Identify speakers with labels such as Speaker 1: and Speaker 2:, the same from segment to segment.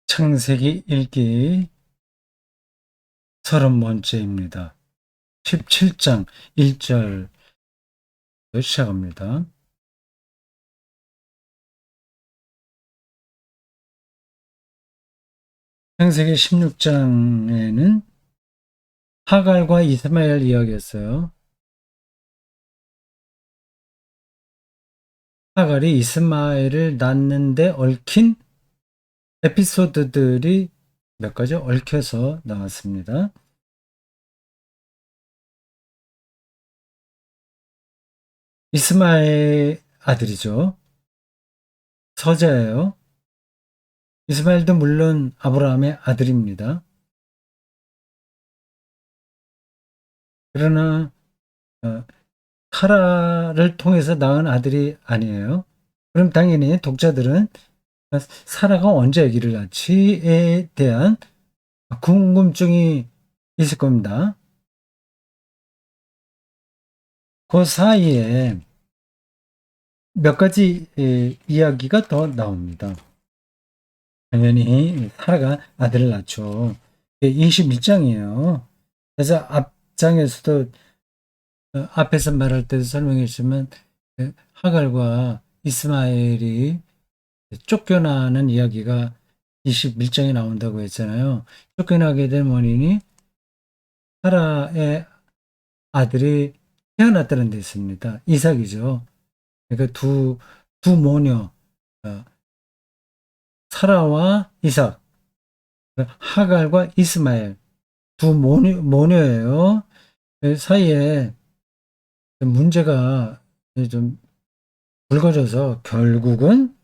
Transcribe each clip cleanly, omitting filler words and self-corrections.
Speaker 1: 창세기 1기 30번째입니다. 17장 1절 시작합니다. 창세기 16장에는 하갈과 이스마엘 이야기였어요. 하갈이 이스마엘을 낳는데 얽힌 에피소드들이 몇 가지 얽혀서 나왔습니다. 이스마엘 아들이죠. 서자예요. 이스마엘도 물론 아브라함의 아들입니다. 그러나 사라를 통해서 낳은 아들이 아니에요. 그럼 당연히 독자들은 사라가 언제 아기를 낳지에 대한 궁금증이 있을 겁니다. 그 사이에 몇 가지 이야기가 더 나옵니다. 당연히 사라가 아들을 낳죠. 22장이에요. 그래서 앞장에서도 앞에서 말할 때도 설명했지만 하갈과 이스마엘이 쫓겨나는 이야기가 21장에 나온다고 했잖아요. 쫓겨나게 된 원인이 사라의 아들이 태어났다는 데 있습니다. 이삭이죠. 그러니까 두 모녀, 사라와 이삭, 하갈과 이스마엘, 두 모녀예요. 그 사이에 문제가 좀 불거져서 결국은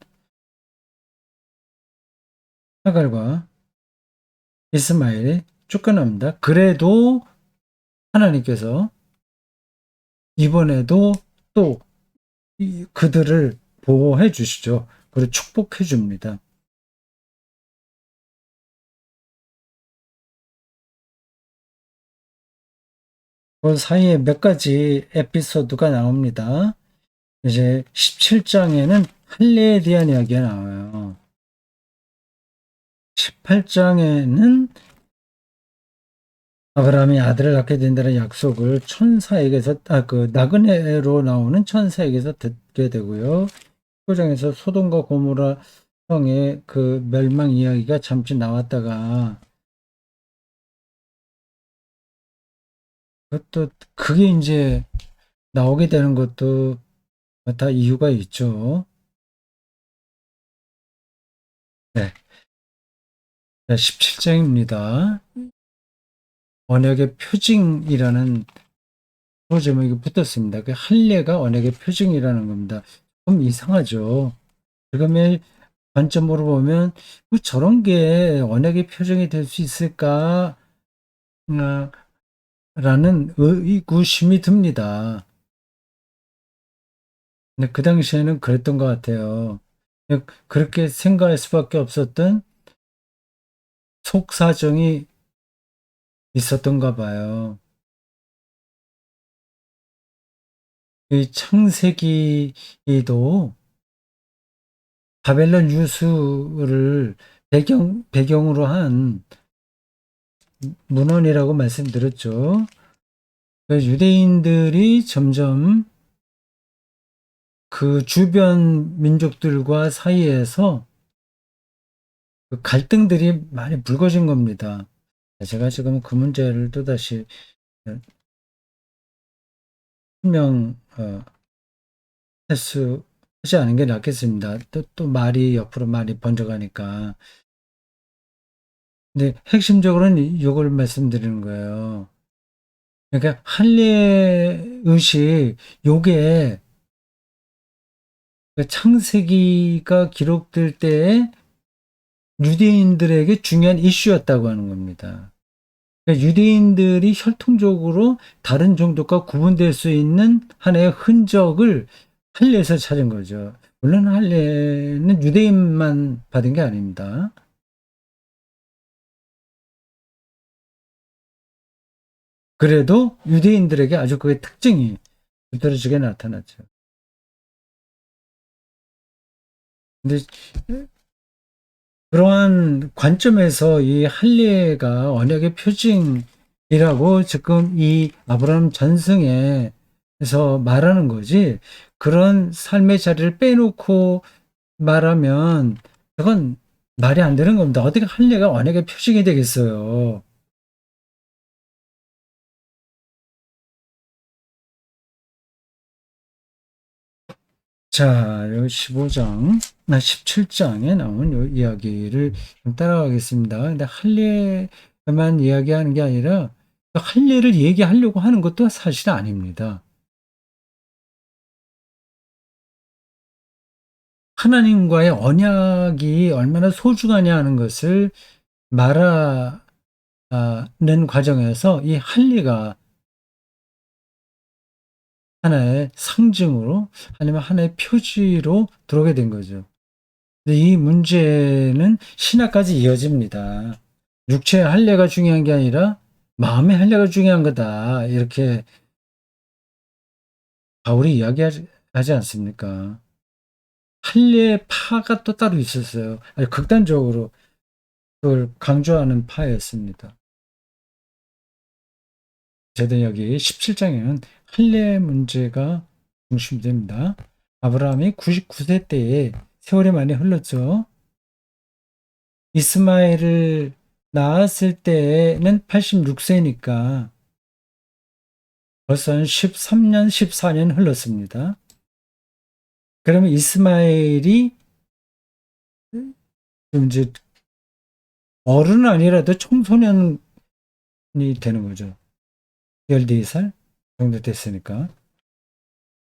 Speaker 1: 하갈과 이스마엘이 쫓겨납니다. 그래도 하나님께서 이번에도 또 그들을 보호해 주시죠. 그리고 축복해 줍니다. 그 사이에 몇 가지 에피소드가 나옵니다. 이제 17장에는 할례에 대한 이야기가 나와요. 18장에는 아브라함이 아들을 낳게 된다는 약속을 천사에게서, 나그네로 나오는 천사에게서 듣게 되고요. 19장에서 소돔과 고모라 성의 그 멸망 이야기가 잠시 나왔다가, 그것도, 그게 이제 나오게 되는 것도 다 이유가 있죠. 네. 17장입니다. 언약의 표징이라는 제목이 붙었습니다. 그 할례가 언약의 표징이라는 겁니다. 좀 이상하죠. 지금의 관점으로 보면 저런 게 언약의 표징이 될 수 있을까? 라는 의구심이 듭니다. 근데 그 당시에는 그랬던 것 같아요. 그렇게 생각할 수밖에 없었던 속사정이 있었던가 봐요. 이 창세기도 바벨론 유수를 배경으로 한 문헌이라고 말씀드렸죠. 유대인들이 점점 그 주변 민족들과 사이에서 그 갈등들이 많이 불거진 겁니다. 제가 지금 그 문제를 또다시 설명할 수 하지 않은 게 낫겠습니다. 또 말이 옆으로 많이 번져가니까. 근데 핵심적으로는 이걸 말씀드리는 거예요. 그러니까 할례 의식 요게 그 창세기가 기록될 때에 유대인들에게 중요한 이슈였다고 하는 겁니다. 그러니까 유대인들이 혈통적으로 다른 종족과 구분될 수 있는 하나의 흔적을 할례에서 찾은 거죠. 물론 할례는 유대인만 받은 게 아닙니다. 그래도 유대인들에게 아주 그의 특징이 두드러지게 나타났죠. 근데 그러한 관점에서 이 할례가 언약의 표징이라고 지금 이 아브라함 전승에서 말하는 거지. 그런 삶의 자리를 빼놓고 말하면 그건 말이 안 되는 겁니다. 어떻게 할례가 언약의 표징이 되겠어요? 자, 요 15장, 17장에 나온 요 이야기를 좀 따라가겠습니다. 근데 할례만 이야기하는 게 아니라 할례를 얘기하려고 하는 것도 사실 아닙니다. 하나님과의 언약이 얼마나 소중하냐 하는 것을 말하는 과정에서 이 할례가 하나의 상징으로 아니면 하나의 표지로 들어오게 된 거죠. 근데 이 문제는 신학까지 이어집니다. 육체의 할례가 중요한 게 아니라 마음의 할례가 중요한 거다. 이렇게 바울이 이야기하지 않습니까? 할례 파가 또 따로 있었어요. 아주 극단적으로 그걸 강조하는 파였습니다. 제가 여기 17장에는 할례 문제가 중심됩니다. 아브라함이 99세 때에 세월이 많이 흘렀죠. 이스마엘을 낳았을 때는 86세니까 벌써 13년, 14년 흘렀습니다. 그러면 이스마엘이 이제 어른은 아니라도 청소년이 되는 거죠. 14살 정도 됐으니까.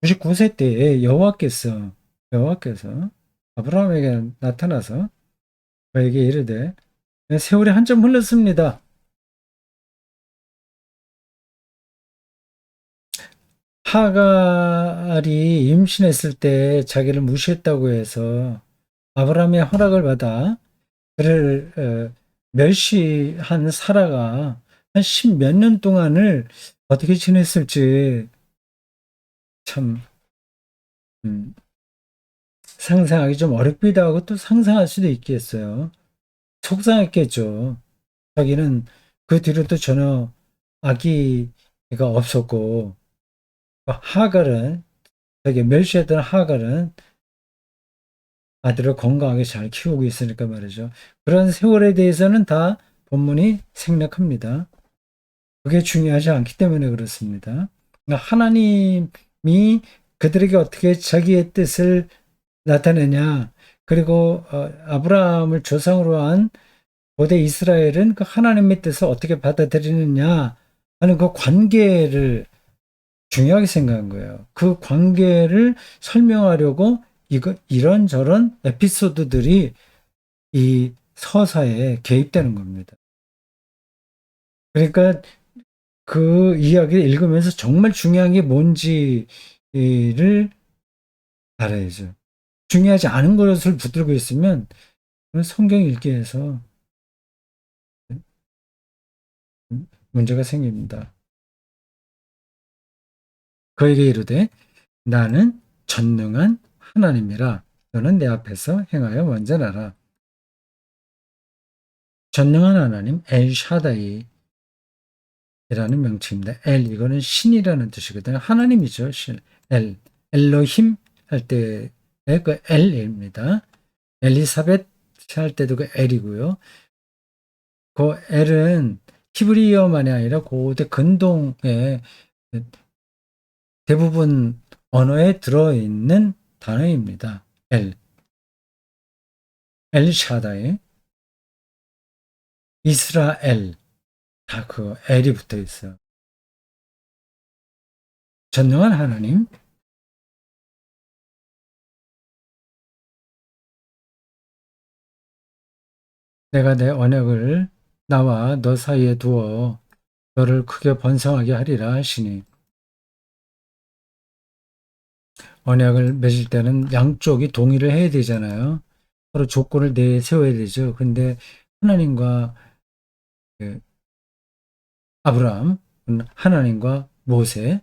Speaker 1: 99세 때에 여호와께서 아브라함에게 나타나서 그에게 이르되 세월이 한참 흘렀습니다. 하갈이 임신했을 때 자기를 무시했다고 해서 아브라함의 허락을 받아 그를 멸시한 사라가 한 십몇 년 동안을 어떻게 지냈을지 참 음, 상상하기 좀 어렵기도 하고 또 상상할 수도 있겠어요. 속상했겠죠. 자기는 그 뒤로도 전혀 아기가 없었고 하갈은 자기 멸시했던 하갈은 아들을 건강하게 잘 키우고 있으니까 말이죠. 그런 세월에 대해서는 다 본문이 생략합니다. 그게 중요하지 않기 때문에 그렇습니다. 그러니까 하나님이 그들에게 어떻게 자기의 뜻을 나타내냐, 그리고 아브라함을 조상으로 한 고대 이스라엘은 그 하나님의 뜻을 어떻게 받아들이느냐 하는 그 관계를 중요하게 생각한 거예요. 그 관계를 설명하려고 이런저런 에피소드들이 이 서사에 개입되는 겁니다. 그러니까 그 이야기를 읽으면서 정말 중요한 게 뭔지를 알아야죠. 중요하지 않은 것을 붙들고 있으면 성경 읽기에서 문제가 생깁니다. 그에게 이르되 나는 전능한 하나님이라 너는 내 앞에서 행하여 완전하라. 전능한 하나님 엘샤다이라는 명칭입니다. 엘 이거는 신이라는 뜻이거든요. 하나님이죠. 신. 엘로힘 할 때의 그 엘입니다. 엘리사벳 할 때도 그 엘이고요. 그 엘은 히브리어만이 아니라 고대 근동의 대부분 언어에 들어있는 단어입니다. 엘샤다이, 이스라엘 다 그 엘이 붙어 있어요. 전능한 하나님, 내가 내 언약을 나와 너 사이에 두어 너를 크게 번성하게 하리라 하시니 언약을 맺을 때는 양쪽이 동의를 해야 되잖아요. 서로 조건을 내세워야 되죠. 근데 하나님과 그 아브라함, 하나님과 모세,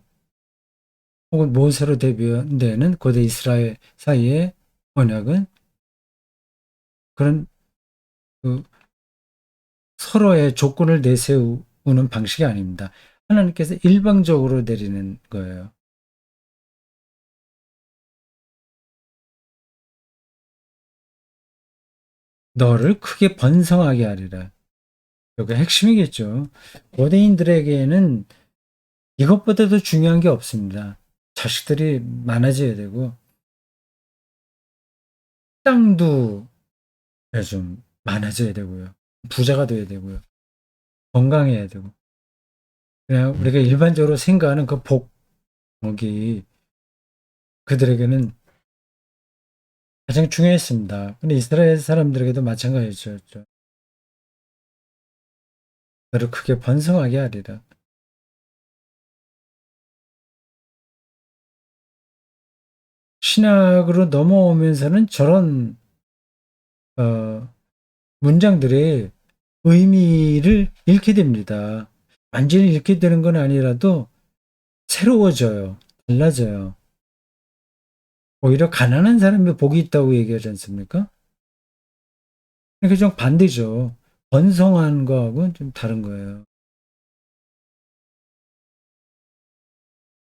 Speaker 1: 혹은 모세로 대변되는 고대 이스라엘 사이의 언약은 그런 그 서로의 조건을 내세우는 방식이 아닙니다. 하나님께서 일방적으로 내리는 거예요. 너를 크게 번성하게 하리라. 여기 핵심이겠죠. 고대인들에게는 이것보다도 중요한 게 없습니다. 자식들이 많아져야 되고, 땅도 좀 많아져야 되고요. 부자가 돼야 되고요. 건강해야 되고. 그냥 우리가 일반적으로 생각하는 그 복이 그들에게는 가장 중요했습니다. 근데 이스라엘 사람들에게도 마찬가지였죠. 너를 크게 번성하게 하리라. 신약으로 넘어오면서는 저런 문장들의 의미를 잃게 됩니다. 완전히 잃게 되는 건 아니라도 새로워져요. 달라져요. 오히려 가난한 사람이 복이 있다고 얘기하지 않습니까? 그러니까 좀 반대죠. 번성한 거하고는 좀 다른 거예요.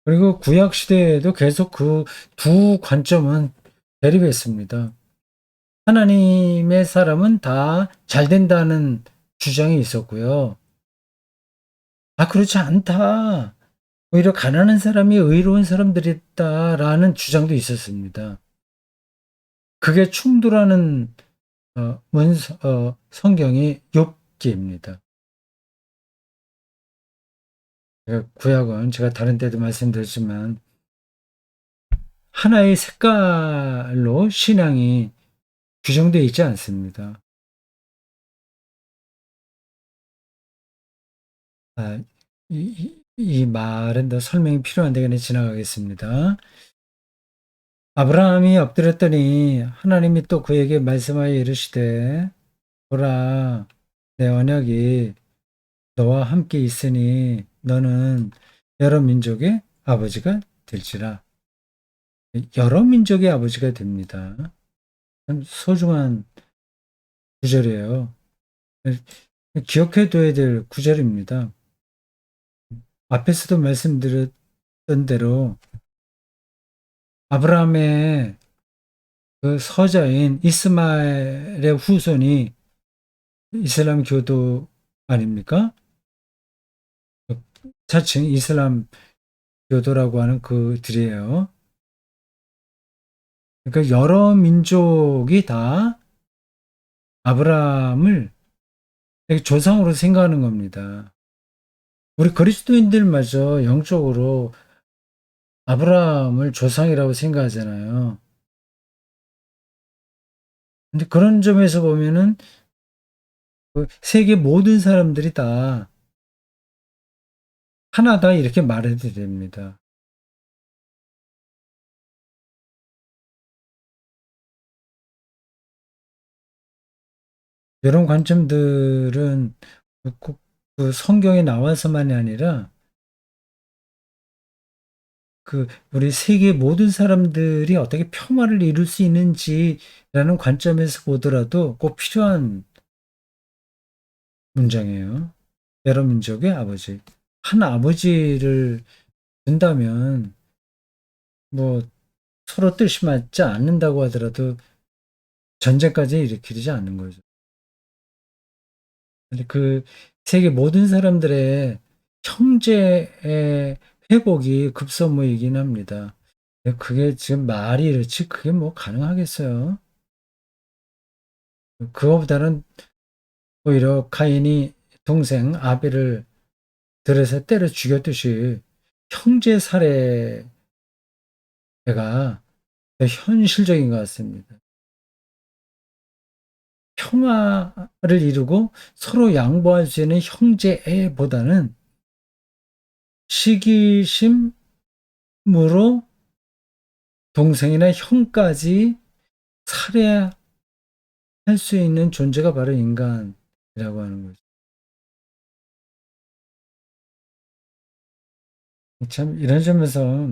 Speaker 1: 그리고 구약 시대에도 계속 그 두 관점은 대립했습니다. 하나님의 사람은 다 잘 된다는 주장이 있었고요. 아, 그렇지 않다. 오히려 가난한 사람이 의로운 사람들이다라는 주장도 있었습니다. 그게 충돌하는 성경이 욥기입니다. 구약은 제가 다른 때도 말씀드렸지만 하나의 색깔로 신앙이 규정되어 있지 않습니다. 아, 이 말은 더 설명이 필요한데 그냥 지나가겠습니다. 아브라함이 엎드렸더니 하나님이 또 그에게 말씀하여 이르시되 보라 내 언약이 너와 함께 있으니 너는 여러 민족의 아버지가 될지라. 여러 민족의 아버지가 됩니다. 참 소중한 구절이에요. 기억해둬야 될 구절입니다. 앞에서도 말씀드렸던 대로 아브라함의 그 서자인 이스마엘의 후손이 이슬람 교도 아닙니까? 자칭 이슬람 교도라고 하는 그들이에요. 그러니까 여러 민족이 다 아브라함을 조상으로 생각하는 겁니다. 우리 그리스도인들마저 영적으로 아브라함을 조상이라고 생각하잖아요. 근데 그런 점에서 보면은 그 세계 모든 사람들이 다 하나다 이렇게 말해도 됩니다. 이런 관점들은 꼭 그 성경에 나와서만이 아니라 그 우리 세계 모든 사람들이 어떻게 평화를 이룰 수 있는지라는 관점에서 보더라도 꼭 필요한 문장이에요. 여러 민족의 아버지. 한 아버지를 둔다면 뭐 서로 뜻이 맞지 않는다고 하더라도 전쟁까지 일으키지 않는 거죠. 근데 그 세계 모든 사람들의 형제의 회복이 급선무이긴 합니다. 그게 지금 말이 이렇지 그게 뭐 가능하겠어요? 그거보다는 오히려 카인이 동생 아벨을 들여서 때려 죽였듯이 형제 살해가 더 현실적인 것 같습니다. 평화를 이루고 서로 양보할 수 있는 형제애보다는 시기심으로 동생이나 형까지 살해할 수 있는 존재가 바로 인간이라고 하는 거죠. 참 이런 점에서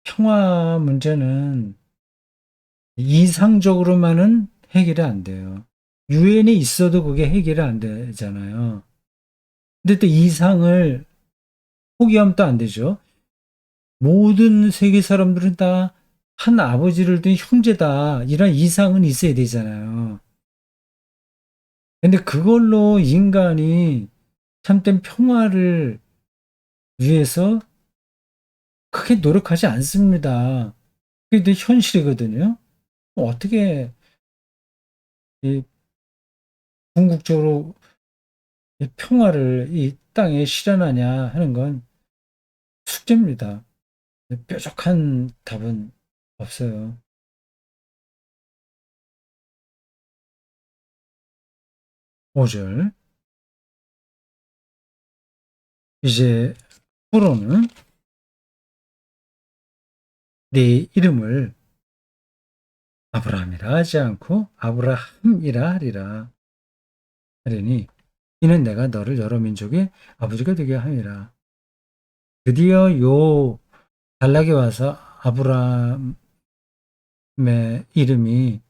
Speaker 1: 평화 문제는 이상적으로만은 해결이 안 돼요. 유엔에 있어도 그게 해결이 안 되잖아요. 근데 또 이상을 포기하면 또 안 되죠. 모든 세계 사람들은 다 한 아버지를 둔 형제다. 이런 이상은 있어야 되잖아요. 근데 그걸로 인간이 참된 평화를 위해서 크게 노력하지 않습니다. 그게 현실이거든요. 어떻게 이 궁극적으로 이 평화를 이 땅에 실현하냐 하는 건 숙제입니다. 뾰족한 답은 없어요. 5절. 이제 프로는 네 이름을 아브라함이라 하지 않고 아브라함이라 하리라. 하리니 이는 내가 너를 여러 민족의 아버지가 되게 함이라. 드디어 요 단락에 와서 아브라함의 이름이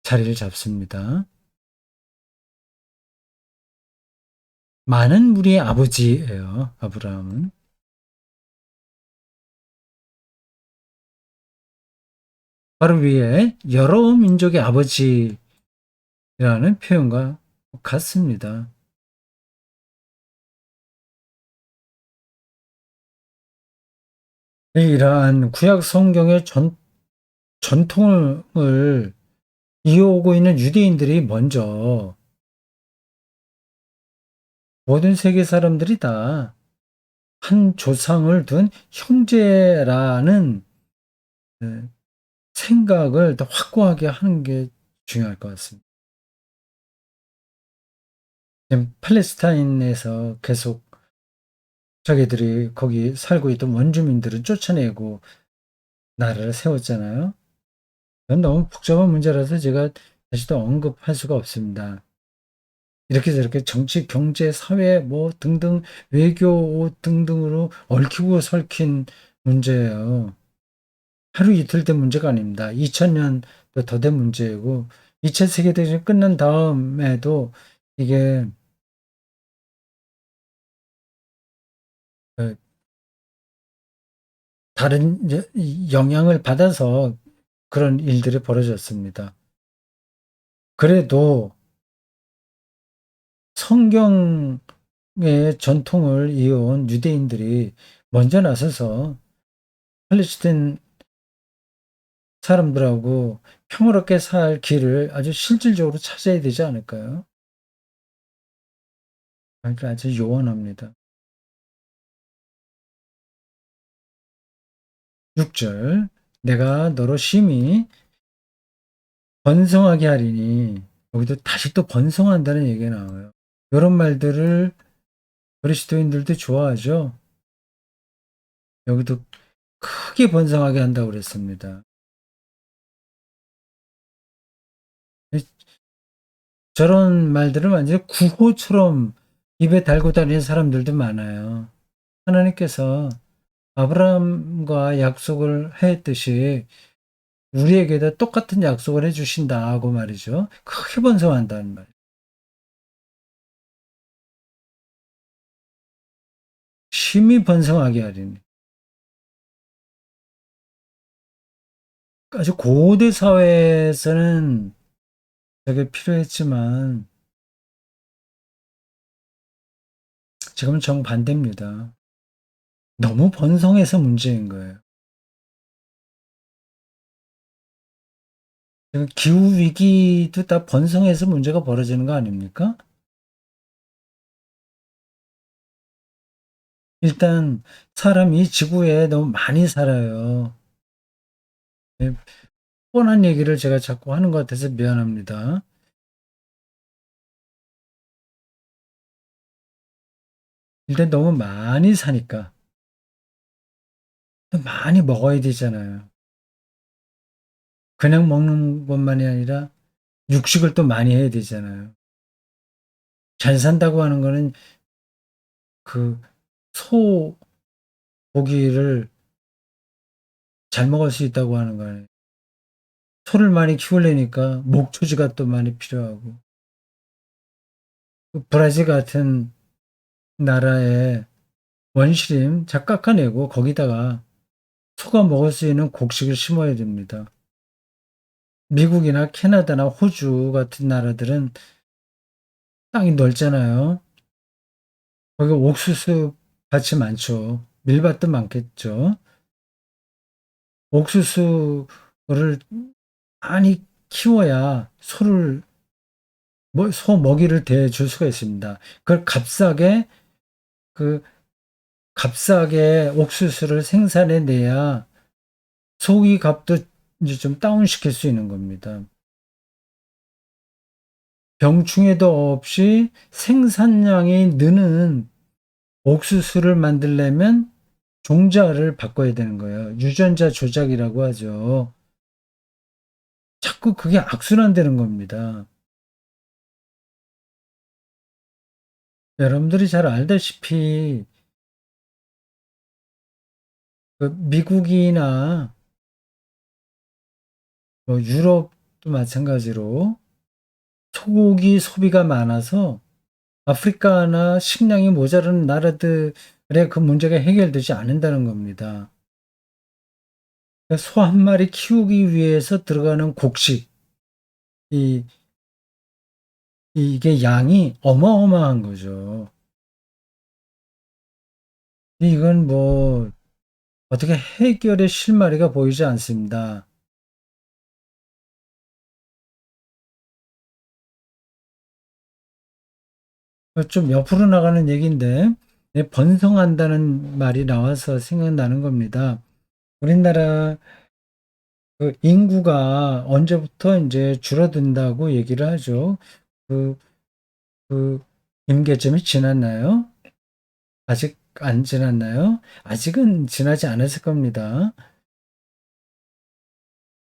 Speaker 1: 자리를 잡습니다. 많은 무리의 아버지예요. 아브라함은. 바로 위에 여러 민족의 아버지라는 표현과 같습니다. 이러한 구약 성경의 전통을 이어오고 있는 유대인들이 먼저 모든 세계 사람들이 다 한 조상을 둔 형제라는 생각을 더 확고하게 하는 게 중요할 것 같습니다. 지금 팔레스타인에서 계속 자기들이 거기 살고 있던 원주민들을 쫓아내고 나라를 세웠잖아요. 그건 너무 복잡한 문제라서 제가 다시 또 언급할 수가 없습니다. 이렇게 저렇게 정치, 경제, 사회 뭐 등등 외교 등등으로 얽히고 설킨 문제예요. 하루 이틀 된 문제가 아닙니다. 2000년도 더 된 문제이고 2차 세계대전이 끝난 다음에도 이게 그 다른 영향을 받아서 그런 일들이 벌어졌습니다. 그래도 성경의 전통을 이어온 유대인들이 먼저 나서서 팔레스타인 사람들하고 평화롭게 살 길을 아주 실질적으로 찾아야 되지 않을까요? 아주 요원합니다. 6절 내가 너로 심히 번성하게 하리니 여기도 다시 또 번성한다는 얘기가 나와요. 이런 말들을 그리스도인들도 좋아하죠. 여기도 크게 번성하게 한다고 그랬습니다. 저런 말들을 완전히 구호처럼 입에 달고 다니는 사람들도 많아요. 하나님께서 아브라함과 약속을 했듯이 우리에게도 똑같은 약속을 해주신다고 말이죠. 크게 번성한다는 말. 심히 번성하게 하리니. 아주 고대 사회에서는 되게 필요했지만 지금은 정반대입니다. 너무 번성해서 문제인 거예요. 기후 위기도 다 번성해서 문제가 벌어지는 거 아닙니까? 일단 사람이 지구에 너무 많이 살아요. 네, 뻔한 얘기를 제가 자꾸 하는 것 같아서 미안합니다. 일단 너무 많이 사니까 많이 먹어야 되잖아요. 그냥 먹는 것만이 아니라 육식을 또 많이 해야 되잖아요. 잘 산다고 하는 거는 그 소 고기를 잘 먹을 수 있다고 하는 거예요. 소를 많이 키우려니까 목초지가 또 많이 필요하고. 브라질 같은 나라에 원시림 잘 깎아내고 거기다가 소가 먹을 수 있는 곡식을 심어야 됩니다. 미국이나 캐나다나 호주 같은 나라들은 땅이 넓잖아요. 거기 옥수수 밭이 많죠. 밀밭도 많겠죠. 옥수수를 많이 키워야 소 먹이를 대줄 수가 있습니다. 그걸 그 값싸게 옥수수를 생산해 내야 소고기 값도 이제 좀 다운시킬 수 있는 겁니다. 병충해도 없이 생산량이 느는 옥수수를 만들려면 종자를 바꿔야 되는 거예요. 유전자 조작이라고 하죠. 자꾸 그게 악순환되는 겁니다. 여러분들이 잘 알다시피 미국이나 유럽도 마찬가지로 소고기 소비가 많아서 아프리카나 식량이 모자라는 나라들의 그 문제가 해결되지 않는다는 겁니다. 소 한 마리 키우기 위해서 들어가는 곡식, 이게 양이 어마어마한 거죠. 이건 어떻게 해결의 실마리가 보이지 않습니다. 좀 옆으로 나가는 얘기인데, 번성한다는 말이 나와서 생각나는 겁니다. 우리나라 그 인구가 언제부터 이제 줄어든다고 얘기를 하죠. 그, 그, 임계점이 지났나요? 아직 안 지났나요? 아직은 지나지 않았을 겁니다.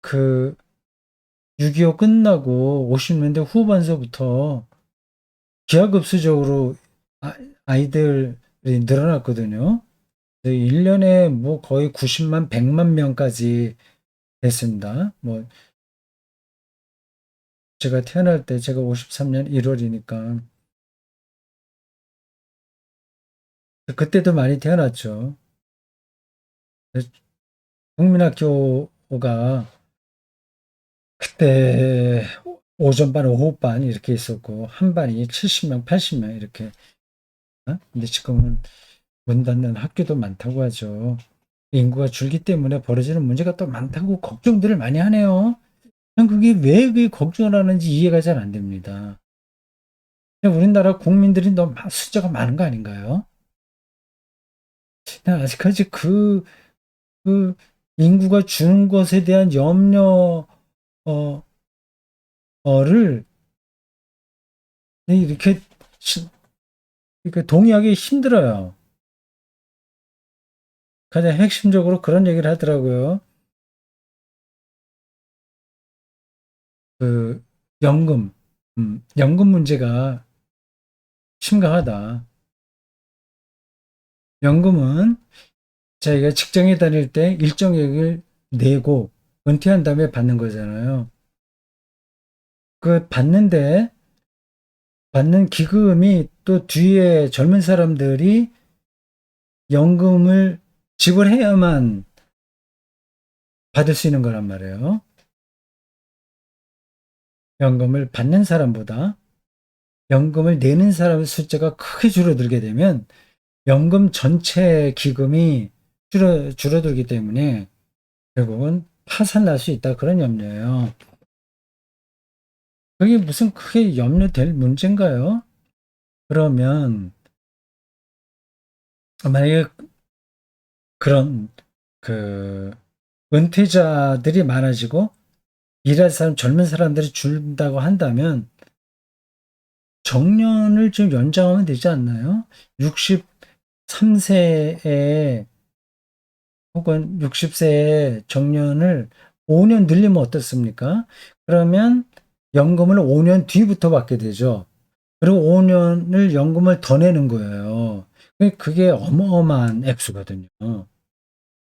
Speaker 1: 6.25 끝나고 50년대 후반서부터 기하급수적으로 아이들이 늘어났거든요. 1년에 거의 90만, 100만 명까지 됐습니다. 제가 태어날 때 제가 53년 1월이니까 그때도 많이 태어났죠. 국민학교가 그때 오전반, 오후반 이렇게 있었고 한 반이 70명, 80명 이렇게. 근데 지금은 문 닫는 학교도 많다고 하죠. 인구가 줄기 때문에 벌어지는 문제가 또 많다고 걱정들을 많이 하네요. 그게 왜 걱정을 하는지 이해가 잘 안 됩니다. 우리나라 국민들이 너무 숫자가 많은 거 아닌가요? 아직까지 그 인구가 주는 것에 대한 염려를 이렇게 동의하기 힘들어요. 가장 핵심적으로 그런 얘기를 하더라고요. 그 연금 문제가 심각하다. 연금은 자기가 직장에 다닐 때 일정액을 내고 은퇴한 다음에 받는 거잖아요. 받는 기금이 또 뒤에 젊은 사람들이 연금을 지불해야만 받을 수 있는 거란 말이에요. 연금을 받는 사람보다 연금을 내는 사람의 숫자가 크게 줄어들게 되면 연금 전체 기금이 줄어들기 때문에 결국은 파산날 수 있다, 그런 염려예요. 그게 무슨 크게 염려될 문제인가요? 그러면 만약에 그런 은퇴자들이 많아지고 일할 사람, 젊은 사람들이 줄다고 한다면 정년을 좀 연장하면 되지 않나요? 63세에 혹은 60세에 정년을 5년 늘리면 어떻습니까? 그러면 연금을 5년 뒤부터 받게 되죠. 그리고 5년을 연금을 더 내는 거예요. 그게 어마어마한 액수거든요.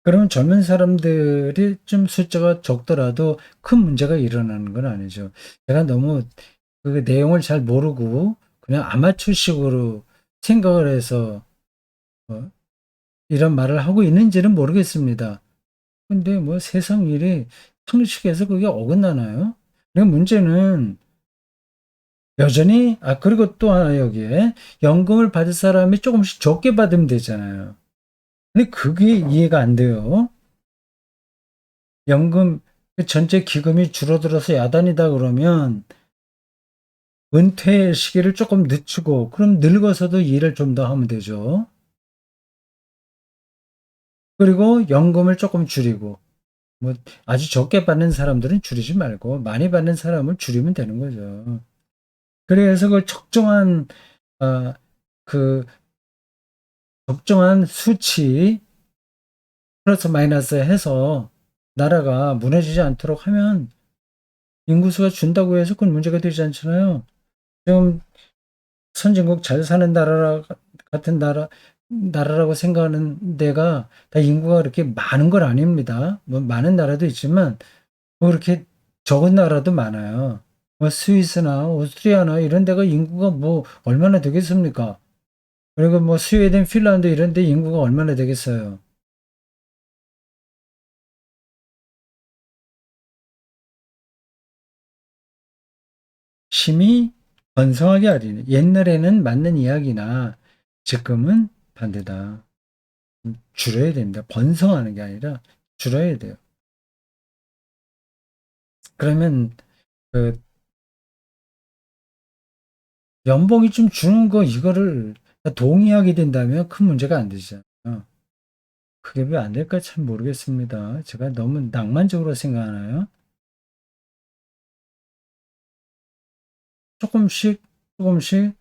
Speaker 1: 그러면 젊은 사람들이 좀 숫자가 적더라도 큰 문제가 일어나는 건 아니죠. 제가 너무 그 내용을 잘 모르고 그냥 아마추어식으로 생각을 해서 어, 이런 말을 하고 있는지는 모르겠습니다. 근데 뭐 세상 일이 상식에서 그게 어긋나나요? 그러니까 문제는 여전히, 그리고 또 하나 여기에 연금을 받을 사람이 조금씩 적게 받으면 되잖아요. 근데 그게 이해가 안 돼요. 연금, 전체 기금이 줄어들어서 야단이다 그러면 은퇴 시기를 조금 늦추고, 그럼 늙어서도 일을 좀 더 하면 되죠. 그리고 연금을 조금 줄이고, 뭐 아주 적게 받는 사람들은 줄이지 말고 많이 받는 사람을 줄이면 되는 거죠. 그래서 그 적정한 어, 그 적정한 수치 플러스 마이너스 해서 나라가 무너지지 않도록 하면 인구수가 준다고 해서 그건 문제가 되지 않잖아요. 지금 선진국 잘 사는 나라 같은 나라라고 생각하는 데가 다 인구가 그렇게 많은 건 아닙니다. 뭐 많은 나라도 있지만 뭐 그렇게 적은 나라도 많아요. 뭐 스위스나 오스트리아나 이런 데가 인구가 뭐 얼마나 되겠습니까? 그리고 뭐 스웨덴, 핀란드 이런 데 인구가 얼마나 되겠어요? 심히 번성하게 하리니 옛날에는 맞는 이야기나 지금은 반대다. 줄여야 됩니다. 번성하는 게 아니라 줄여야 돼요. 그러면 그 연봉이 좀 주는 거 이거를 동의하게 된다면 큰 문제가 안 되잖아요. 그게 왜 안 될까 참 모르겠습니다. 제가 너무 낭만적으로 생각하나요? 조금씩 조금씩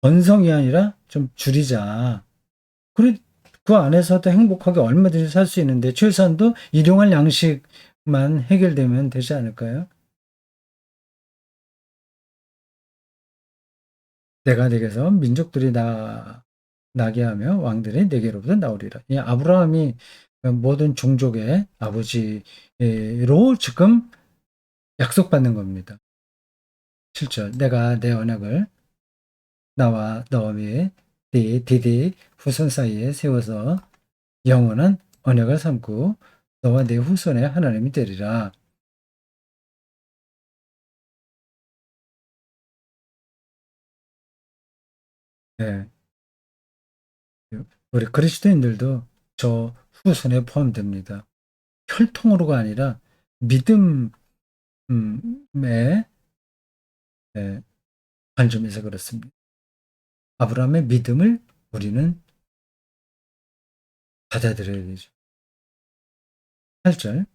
Speaker 1: 번성이 아니라 좀 줄이자. 그래, 그 안에서도 행복하게 얼마든지 살 수 있는데 최소한도 일용할 양식만 해결되면 되지 않을까요? 내가 내게서 민족들이 나게 하며 왕들이 내게로부터 나오리라. 이 아브라함이 모든 종족의 아버지로 지금 약속받는 겁니다. 7절. 내가 내 언약을 나와 너 위에 네 디디 후손 사이에 세워서 영원한 언약을 삼고 너와 네 후손의 하나님이 되리라. 네. 우리 그리스도인들도 저 후손에 포함됩니다. 혈통으로가 아니라 믿음의 네, 관점에서 그렇습니다. 아브라함의 믿음을 우리는 받아들여야 되죠. 8절.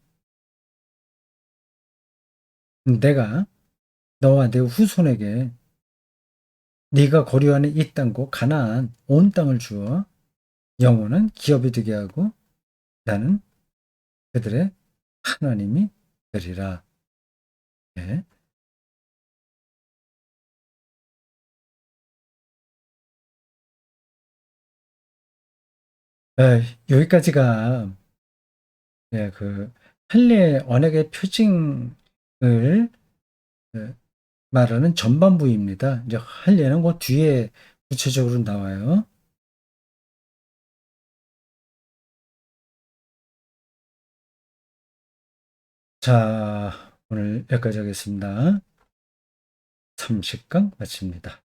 Speaker 1: 내가 너와 내 후손에게 네가 거류하는 이 땅과 가나안 온 땅을 주어 영원한 기업이 되게 하고 나는 그들의 하나님이 되리라. 예. 여기까지가 그 할례 언약의 표징을 예, 말하는 전반부입니다. 이제 할례는 그 뒤에 구체적으로 나와요. 자, 오늘 여기까지 하겠습니다. 30강 마칩니다.